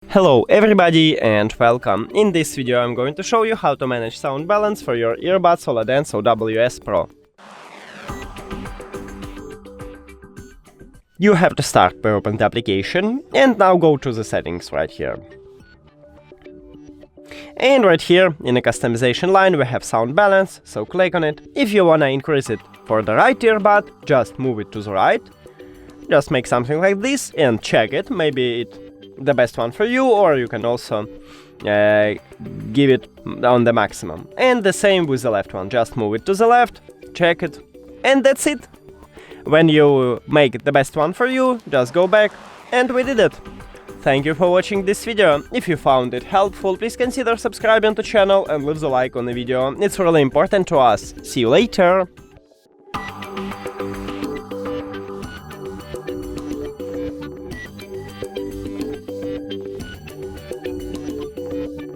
Hello everybody and welcome. In this video I'm going to show you how to manage sound balance for your earbuds Oladance OWS Pro. You have to start by open the application and now go to the settings right here. And right here in the customization line we have sound balance, so click on it. If you wanna increase it for the right earbud, just move it to the right. Just make something like this and check it, maybe it's the best one for you, or you can also give it on the maximum. And the same with the left one, just move it to the left, check it, and that's it. When you make the best one for you, just go back, and we did it. Thank you for watching this video. If you found it helpful, please consider subscribing to the channel and leave the like on the video, it's really important to us. See you later!